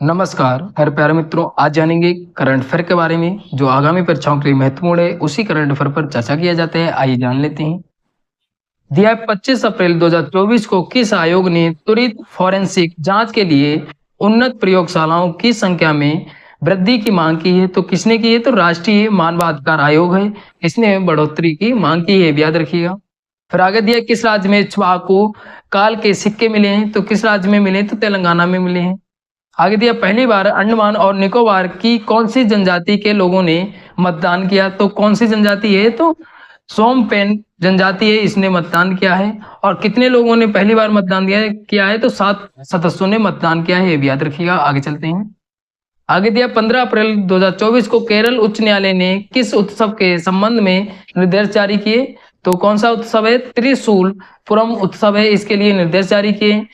नमस्कार मेरे प्यारे मित्रों। आज जानेंगे करंट अफेयर के बारे में जो आगामी परीक्षाओं के लिए महत्वपूर्ण है। उसी करंट अफेयर पर चर्चा किया जाता है। आइए जान लेते हैं। दिया 25 अप्रैल 2024 को किस आयोग ने त्वरित फॉरेंसिक जांच के लिए उन्नत प्रयोगशालाओं की संख्या में वृद्धि की मांग की है? तो किसने की है? तो राष्ट्रीय मानवाधिकार आयोग है, इसने बढ़ोतरी की मांग की है, याद रखिएगा। फिर आगे दिया किस राज्य में छुआकू काल के सिक्के मिले हैं? तो किस राज्य में मिले हैं? तो तेलंगाना में मिले हैं। आगे दिया पहली बार अंडमान और निकोबार की कौन सी जनजाति के लोगों ने मतदान किया? तो कौन सी जनजाति है? तो सोमपेन जनजाति है, इसने मतदान किया है। और कितने लोगों ने पहली बार मतदान किया है? तो 7 सदस्यों ने मतदान किया है, ये भी याद रखिएगा। आगे चलते हैं। आगे दिया 15 अप्रैल 2024 को केरल उच्च न्यायालय ने किस उत्सव के संबंध में निर्देश जारी किए? तो कौन सा उत्सव है? त्रिशूल पुरम उत्सव है, इसके लिए निर्देश जारी किए।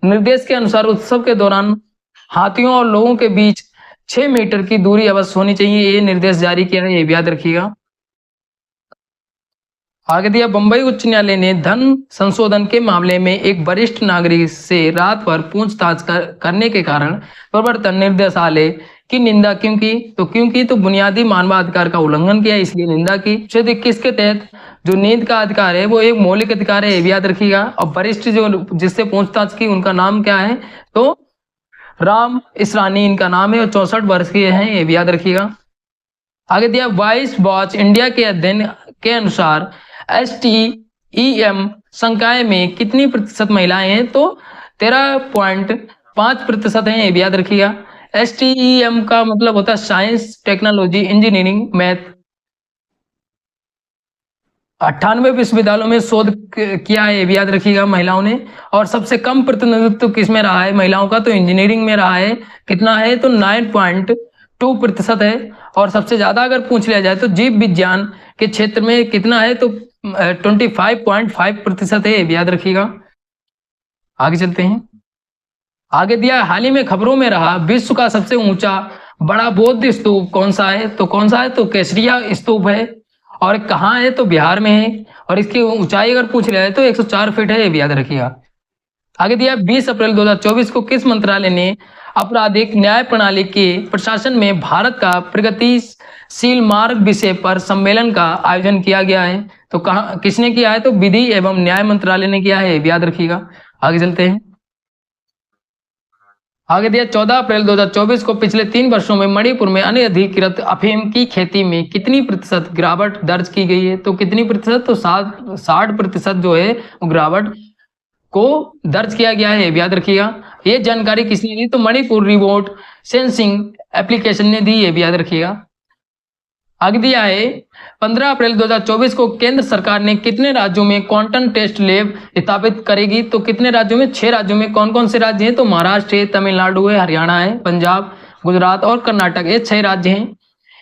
निर्देश के अनुसार उत्सव के दौरान हाथियों और लोगों के बीच 6 मीटर की दूरी अवश्य होनी चाहिए, ये निर्देश जारी किया है, ये भी याद रखिएगा। आगे दिया बंबई उच्च न्यायालय ने धन संशोधन के मामले में एक वरिष्ठ नागरिक से रात भर पूछताछ करने के कारण प्रवर्तन निर्देशालय की निंदा क्यों की? तो क्योंकि तो बुनियादी मानवाधिकार का उल्लंघन किया, इसलिए निंदा की। अनुच्छेद 21 के तहत जो नींद का अधिकार है वो एक मौलिक अधिकार है, ये भी याद रखिएगा। और वरिष्ठ जो जिससे पूछताछ की उनका नाम क्या है? तो राम इसरानी इनका नाम है और 64 वर्ष के हैं, ये भी याद रखिएगा। आगे दिया वाइस वॉच इंडिया के अध्ययन के अनुसार STEM संकाय में कितनी प्रतिशत महिलाएं हैं? तो 13.5% हैं, ये भी याद रखिएगा। STEM का मतलब होता है साइंस, टेक्नोलॉजी, इंजीनियरिंग, मैथ। 98 विश्वविद्यालयों में शोध किया है, ये भी याद रखिएगा महिलाओं ने। और सबसे कम प्रतिनिधित्व किसमें रहा है महिलाओं का? तो इंजीनियरिंग में रहा है। कितना है? तो 9.2% है। और सबसे ज्यादा अगर पूछ लिया जाए तो जीव विज्ञान के क्षेत्र में कितना है? तो 25.5% है, ये भी याद रखिएगा। आगे चलते हैं। आगे दिया हाल ही में खबरों में रहा विश्व का सबसे ऊंचा बड़ा बौद्ध स्तूप कौन सा है? तो कौन सा है? तो केसरिया स्तूप है। और कहाँ है? तो बिहार में है। और इसकी ऊंचाई अगर पूछ लिया जाए तो 104 फीट है, ये भी याद रखिएगा। आगे दिया 20 अप्रैल 2024 को किस मंत्रालय ने आपराधिक न्याय प्रणाली के प्रशासन में भारत का प्रगतिशील मार्ग विषय पर सम्मेलन का आयोजन किया गया है? तो कहा किसने किया है? तो विधि एवं न्याय मंत्रालय ने किया है, याद रखिएगा। आगे चलते हैं। आगे दिया 14 अप्रैल 2024 को पिछले 3 वर्षों में मणिपुर में अनधिकृत अफीम की खेती में कितनी प्रतिशत गिरावट दर्ज की गई है? तो कितनी प्रतिशत? तो 60% जो है गिरावट को दर्ज किया गया है, याद रखिएगा। ये जानकारी किसने दी? तो मणिपुर रिमोट सेंसिंग एप्लीकेशन ने दी, ये भी याद रखिएगा। आगे दिया है 15 अप्रैल 2024 को केंद्र सरकार ने कितने राज्यों में क्वांटम टेस्ट लैब स्थापित करेगी? तो कितने राज्यों में? 6 राज्यों में। कौन कौन से राज्य हैं? तो महाराष्ट्र है, तमिलनाडु है, हरियाणा है, पंजाब, गुजरात और कर्नाटक, ये 6 राज्य हैं।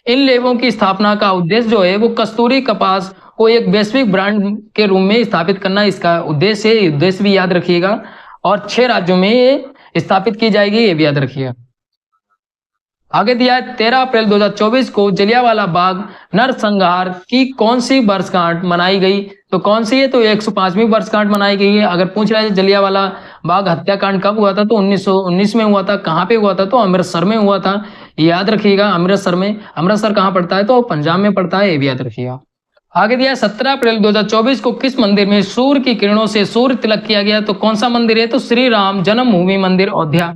इन लैबों की स्थापना का उद्देश्य जो है वो कस्तूरी कपास को एक वैश्विक ब्रांड के रूप में स्थापित करना इसका उद्देश्य है, उद्देश्य भी याद रखिएगा। और 6 राज्यों में ये स्थापित की जाएगी, ये भी याद रखिएगा। आगे दिया है 13 अप्रैल 2024 को जलियांवाला बाग नरसंहार की कौन सी वर्षगांठ मनाई गई? तो कौन सी है? तो 105वीं वर्षगांठ मनाई गई है। अगर पूछ रहा है जलियांवाला बाग हत्याकांड कब हुआ था? तो 1919 में हुआ था। कहाँ पे हुआ था? तो अमृतसर में हुआ था, याद रखिएगा। अमृतसर में। अमृतसर कहाँ पड़ता है? तो पंजाब में पड़ता है, ये भी याद रखिएगा। आगे दिया 17 अप्रैल 2024 को किस मंदिर में सूर्य की किरणों से सूर्य तिलक किया गया? तो कौन सा मंदिर है? तो श्री राम जन्मभूमि मंदिर अयोध्या।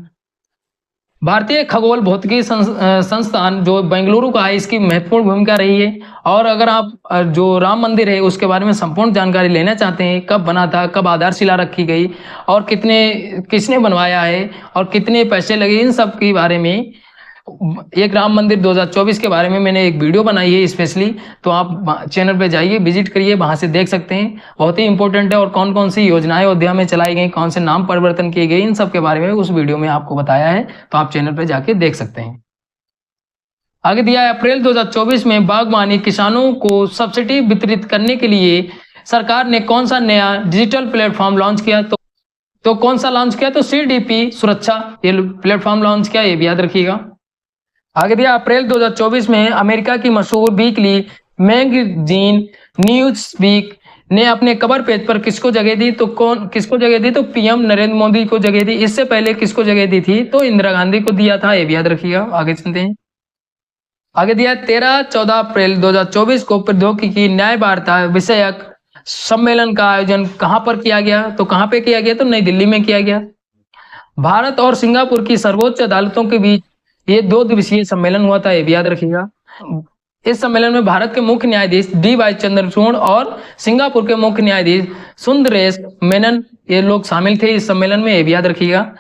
भारतीय खगोल भौतिकी संस्थान जो बेंगलुरु का है, इसकी महत्वपूर्ण भूमिका रही है। और अगर आप जो राम मंदिर है उसके बारे में संपूर्ण जानकारी लेना चाहते हैं, कब बना था, कब आधारशिला रखी गई और किसने बनवाया है और कितने पैसे लगे, इन सब के बारे में एक राम मंदिर 2024 के बारे में मैंने एक वीडियो बनाई है स्पेशली। तो आप चैनल पे जाइए, विजिट करिए, वहां से देख सकते हैं। बहुत ही इंपॉर्टेंट है। और कौन कौन सी योजनाएं अयोध्या में चलाई गई, कौन से नाम परिवर्तन किए गए, इन सब के बारे में उस वीडियो में आपको बताया है, तो आप चैनल पे जाके देख सकते हैं। आगे दिया है अप्रैल 2024 में बागवानी किसानों को सब्सिडी वितरित करने के लिए सरकार ने कौन सा नया डिजिटल प्लेटफॉर्म लॉन्च किया? तो कौन सा लॉन्च किया? तो CDP सुरक्षा ये प्लेटफॉर्म लॉन्च किया, ये भी याद रखिएगा। आगे दिया अप्रैल 2024 में अमेरिका की मशहूर वीकली मैगजीन न्यूज़ वीक ने अपने कवर पेज पर किसको जगह दी? तो कौन किसको जगह दी? तो पीएम नरेंद्र मोदी को जगह दी। इससे पहले किसको जगह दी थी? तो इंदिरा गांधी को दिया था, ये भी याद रखिएगा। आगे चलते हैं। आगे दिया 13-14 अप्रैल 2024 को प्रौद्योगिकी न्याय वार्ता विषयक सम्मेलन का आयोजन कहां पर किया गया? तो कहां पे किया गया? तो नई दिल्ली में किया गया। भारत और सिंगापुर की सर्वोच्च अदालतों के बीच ये 2 दिवसीय सम्मेलन हुआ था, ये भी याद रखिएगा। इस सम्मेलन में भारत के मुख्य न्यायाधीश डी.वाई. चंद्रचूड़ और सिंगापुर के मुख्य न्यायाधीश सुंदरेश मेनन ये लोग शामिल थे इस सम्मेलन में, ये भी याद रखिएगा।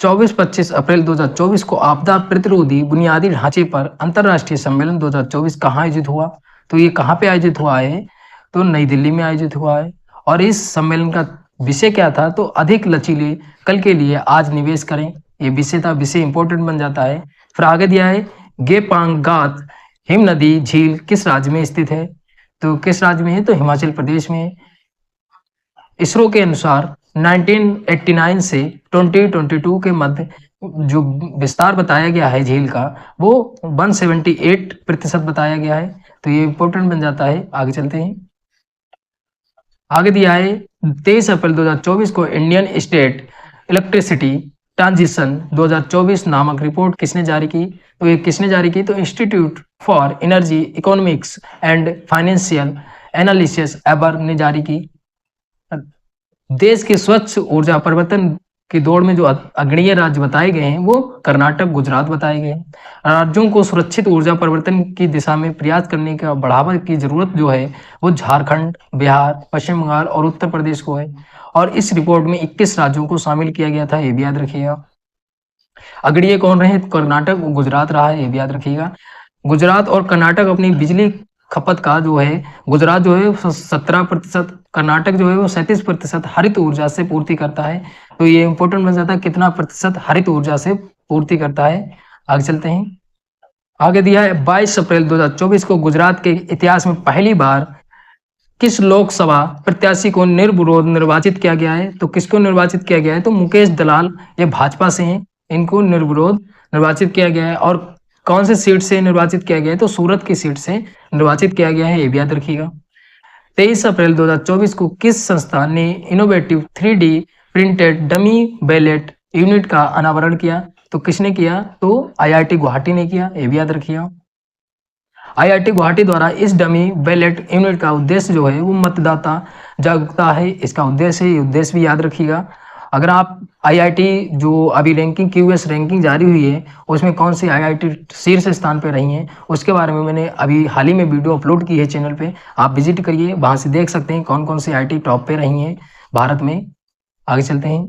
24-25 अप्रैल 2024 को आपदा प्रतिरोधी बुनियादी ढांचे पर अंतरराष्ट्रीय सम्मेलन 2024 कहाँ आयोजित हुआ? तो ये कहाँ पे आयोजित हुआ है? तो नई दिल्ली में आयोजित हुआ है। और इस सम्मेलन का विषय क्या था? तो अधिक लचीले कल के लिए आज निवेश करें, ये विषय था। विषय इंपॉर्टेंट बन जाता है। फिर आगे दिया है गेपांगात हिम नदी झील किस राज्य में स्थित है? तो किस राज्य में है? तो हिमाचल प्रदेश में। इसरो के अनुसार 1989 से 2022 के मध्य जो विस्तार बताया गया है झील का वो 178% बताया गया है। तो ये इंपॉर्टेंट बन जाता है। आगे चलते हैं। आगे दिया है 23 अप्रैल 2024 को इंडियन स्टेट इलेक्ट्रिसिटी ट्रांजिशन 2024 नामक रिपोर्ट किसने जारी की? तो ये किसने जारी की? तो Institute for Energy Economics and Financial Analysis एबर ने जारी की। देश के स्वच्छ ऊर्जा परिवर्तन की दौड़ में जो अग्रणीय राज्य बताए गए हैं वो कर्नाटक, गुजरात बताए गए हैं। राज्यों को सुरक्षित ऊर्जा परिवर्तन की दिशा में प्रयास करने का बढ़ावा की जरूरत जो है वो झारखंड, बिहार, पश्चिम बंगाल और उत्तर प्रदेश को है। और इस रिपोर्ट में 21 राज्यों को शामिल किया गया था, ये भी याद रखिएगा। अग्रणीय कौन रहे? गुजरात रहा है, ये भी याद रखिएगा। गुजरात और कर्नाटक अपनी बिजली खपत का जो है गुजरात जो है 17%, कर्नाटक जो है वो 37% हरित ऊर्जा से पूर्ति करता है। तो ये इंपॉर्टेंट बन जाता है कितना प्रतिशत हरित ऊर्जा से पूर्ति करता है। आगे चलते हैं। आगे दिया है 22 अप्रैल 2024 को गुजरात के इतिहास में पहली बार किस लोकसभा प्रत्याशी को निर्विरोध निर्वाचित किया गया है? तो किसको निर्वाचित किया गया है? तो मुकेश दलाल, ये भाजपा से हैं, इनको निर्विरोध निर्वाचित किया गया है। और कौन से सीट से निर्वाचित किया गया है? तो सूरत की सीट से निर्वाचित किया गया है, ये भी याद रखिएगा। 23 अप्रैल 2024 को किस संस्था ने innovative 3D printed dummy ballot unit का अनावरण किया? तो किसने किया? तो IIT गुवाहाटी ने किया, ये भी याद रखिएगा। IIT गुवाहाटी द्वारा इस डमी बैलेट यूनिट का उद्देश्य जो है वो मतदाता जागरूकता है, इसका उद्देश्य है, ये उद्देश्य भी याद रखिएगा। अगर आप IIT जो अभी रैंकिंग QS रैंकिंग जारी हुई है उसमें कौन सी IIT शीर्ष स्थान पे रही हैं उसके बारे में मैंने अभी हाल ही में वीडियो अपलोड की है चैनल पे, आप विजिट करिए, वहां से देख सकते हैं कौन कौन सी IIT टॉप पे रही हैं भारत में। आगे चलते हैं।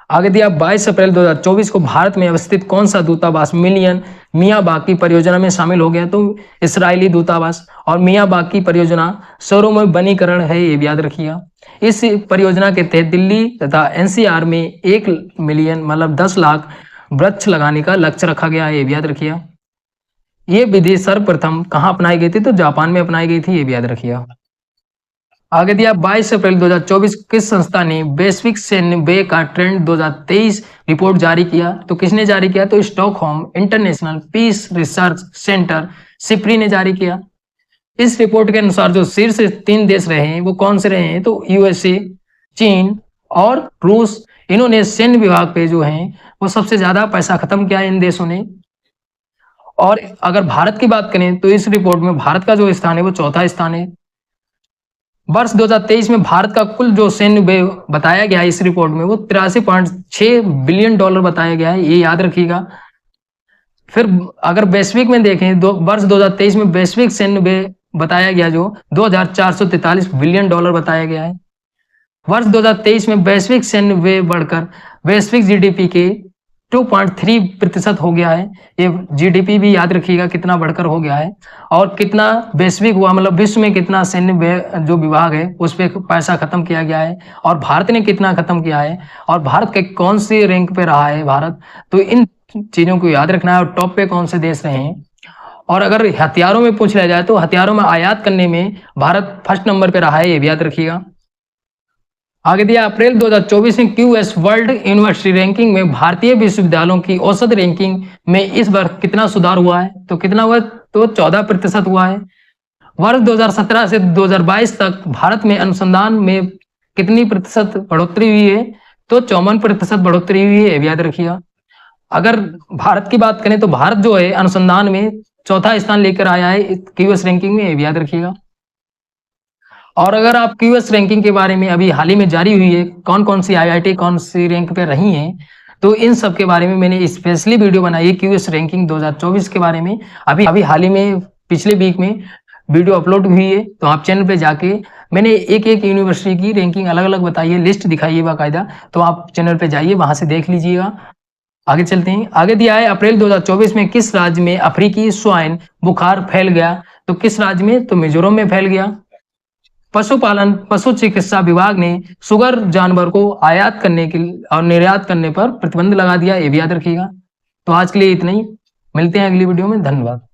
आगे दिया 22 अप्रैल 2024 को भारत में अवस्थित कौन सा दूतावास मिलियन मियाँ बाकी परियोजना में शामिल हो गया? तो इसराइली दूतावास। और मियाँ बाकी परियोजना शहरों में वनीकरण है, ये भी याद रखिएगा। इस परियोजना के तहत दिल्ली तथा NCR में 1 मिलियन मतलब 10 लाख वृक्ष लगाने का लक्ष्य रखा गया है, ये भी याद रखिएगा। ये विधि सर्वप्रथम कहाँ अपनाई गई थी? तो जापान में अपनाई गई थी, ये भी याद रखिएगा। आगे दिया 22 अप्रैल 2024 किस संस्था ने वैश्विक सैन्य व्यय का ट्रेंड 2023 रिपोर्ट जारी किया? तो किसने जारी किया? तो Stockholm international peace research centre SIPRI ने जारी किया। इस रिपोर्ट के अनुसार जो शीर्ष 3 देश रहे हैं वो कौन से रहे हैं? तो USA, चीन और रूस। इन्होंने सैन्य विभाग पे जो है वो सबसे ज्यादा पैसा खत्म किया इन देशों ने। और अगर भारत की बात करें तो इस रिपोर्ट में भारत का जो स्थान है वो 4था स्थान है। वर्ष 2023 में भारत का कुल जो सैन्य व्यय बताया गया है इस रिपोर्ट में वो 83.6 बिलियन डॉलर बताया गया है, ये याद रखिएगा। फिर अगर वैश्विक में देखें वर्ष 2023 में वैश्विक सैन्य व्यय बताया गया जो 2443 बिलियन डॉलर बताया गया है। वर्ष 2023 में वैश्विक सैन्य व्यय बढ़कर वैश्विक GDP के 2.3% हो गया है। ये GDP भी याद रखिएगा कितना बढ़कर हो गया है। और कितना वैश्विक हुआ मतलब विश्व में कितना सैन्य व्यय जो विभाग है उस पर पैसा खत्म किया गया है और भारत ने कितना खत्म किया है और भारत के कौन से रैंक पे रहा है भारत, तो इन चीजों को याद रखना है। और टॉप पे कौन से देश रहे हैं। और अगर हथियारों में पूछ लिया जाए तो हथियारों में आयात करने में भारत फर्स्ट नंबर पे रहा है, ये भी याद रखिएगा। आगे दिया अप्रैल 2024 में QS वर्ल्ड यूनिवर्सिटी रैंकिंग में भारतीय विश्वविद्यालयों की औसत रैंकिंग में इस बार कितना सुधार हुआ है? तो कितना हुआ? तो 14% हुआ है। वर्ष 2017 से 2022 तक भारत में अनुसंधान में कितनी प्रतिशत बढ़ोतरी हुई है? तो 54% बढ़ोतरी हुई है, याद रखिएगा। अगर भारत की बात करें तो भारत जो है अनुसंधान में चौथा स्थान लेकर आया है क्यूएस रैंकिंग में, याद रखिएगा। और अगर आप क्यूएस रैंकिंग के बारे में अभी हाल ही में जारी हुई है, कौन कौन सी आईआईटी कौन सी रैंक पे रही हैं, तो इन सब के बारे में मैंने स्पेशली वीडियो बनाई है क्यूएस रैंकिंग 2024 के बारे में। अभी हाल ही में पिछले वीक में वीडियो अपलोड हुई है, तो आप चैनल पे जाके मैंने एक एक यूनिवर्सिटी की रैंकिंग अलग अलग बताई है, लिस्ट दिखाई है बाकायदा, तो आप चैनल पे जाइए, वहां से देख लीजिएगा। आगे चलते हैं। आगे दिया है अप्रैल 2024 में किस राज्य में अफ्रीकी स्वाइन बुखार फैल गया? तो किस राज्य में? तो मिजोरम में फैल गया। पशुपालन पशु चिकित्सा विभाग ने सुगर जानवर को आयात करने के और निर्यात करने पर प्रतिबंध लगा दिया, ये भी याद रखिएगा। तो आज के लिए इतना ही, मिलते हैं अगली वीडियो में, धन्यवाद।